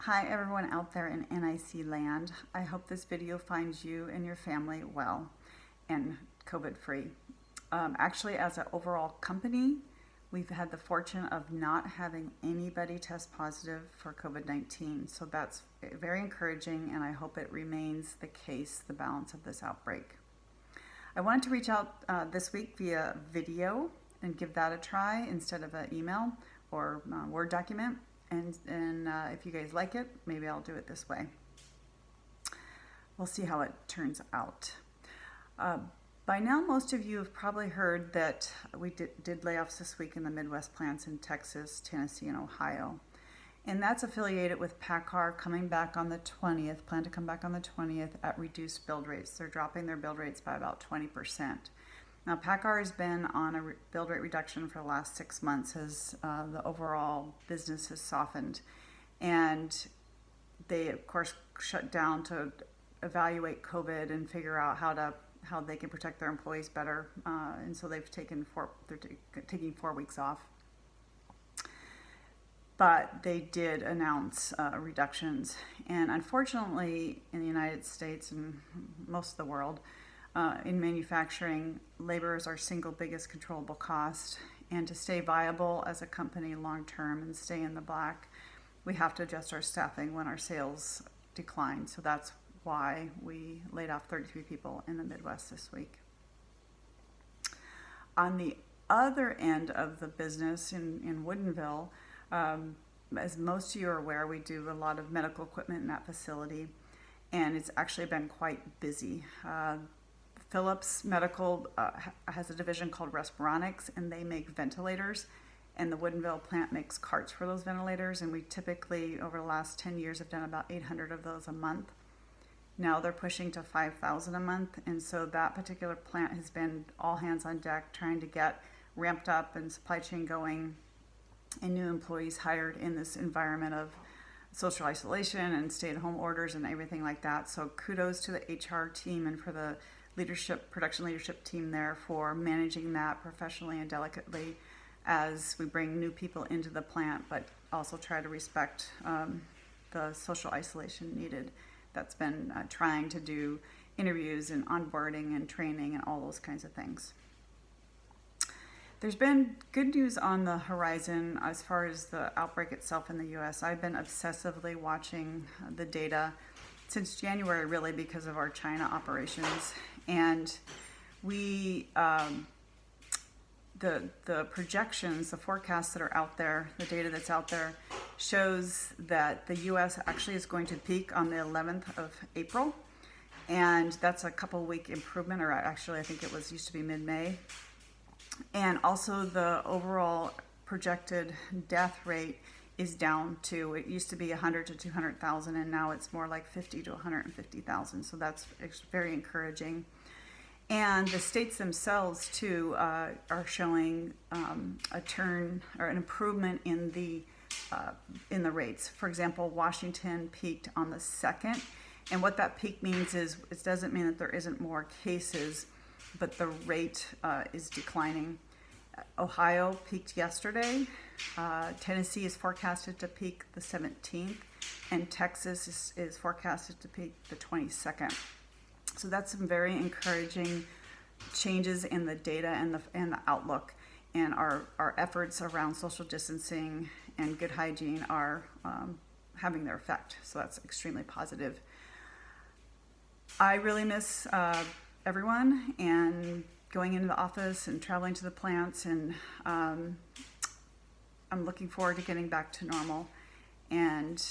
Hi everyone out there in NIC land. I hope this video finds you and your family well and COVID free. Actually, as an overall company, we've had the fortune of not having anybody test positive for COVID-19. So that's very encouraging, and I hope it remains the case the balance of this outbreak. I wanted to reach out this week via video and give that a try instead of an email or Word document. And if you guys like it, maybe I'll do it this way. We'll see how it turns out. By now, most of you have probably heard that we did layoffs this week in the Midwest plants in Texas, Tennessee, and Ohio. And that's affiliated with PACCAR coming back on the 20th, plan to come back on the 20th at reduced build rates. They're dropping their build rates by about 20%. Now, PACCAR has been on a build rate reduction for the last 6 months as the overall business has softened. And they, of course, shut down to evaluate COVID and figure out how they can protect their employees better. And so they're taking 4 weeks off. But they did announce reductions. And unfortunately, in the United States and most of the world, in manufacturing, labor is our single biggest controllable cost, and to stay viable as a company long term and stay in the black, we have to adjust our staffing when our sales decline. So that's why we laid off 33 people in the Midwest this week. On the other end of the business in Woodinville, as most of you are aware, we do a lot of medical equipment in that facility, and it's actually been quite busy. Philips Medical has a division called Respironics, and they make ventilators, and the Woodinville plant makes carts for those ventilators, and we typically, over the last 10 years, have done about 800 of those a month. Now they're pushing to 5,000 a month, and so that particular plant has been all hands on deck trying to get ramped up and supply chain going and new employees hired in this environment of social isolation and stay-at-home orders and everything like that. So kudos to the HR team and for the production leadership team there for managing that professionally and delicately as we bring new people into the plant, but also try to respect the social isolation needed. That's been trying to do interviews and onboarding and training and all those kinds of things. There's been good news on the horizon as far as the outbreak itself in the US. I've been obsessively watching the data since January, really, because of our China operations. And we, the projections, the forecasts that are out there, the data that's out there, shows that the US actually is going to peak on the 11th of April. And that's a couple-week improvement, or actually I think it used to be mid-May. And also the overall projected death rate is down to, it used to be 100 to 200,000, and now it's more like 50 to 150,000. So that's very encouraging. And the states themselves too are showing a turn or an improvement in the rates. For example, Washington peaked on the 2nd, and what that peak means is it doesn't mean that there isn't more cases, but the rate is declining. Ohio peaked yesterday. Tennessee is forecasted to peak the 17th, and Texas is forecasted to peak the 22nd. So that's some very encouraging changes in the data and the outlook, and our efforts around social distancing and good hygiene are having their effect. So that's extremely positive. I really miss everyone and going into the office and traveling to the plants, and I'm looking forward to getting back to normal. And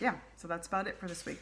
yeah, so that's about it for this week.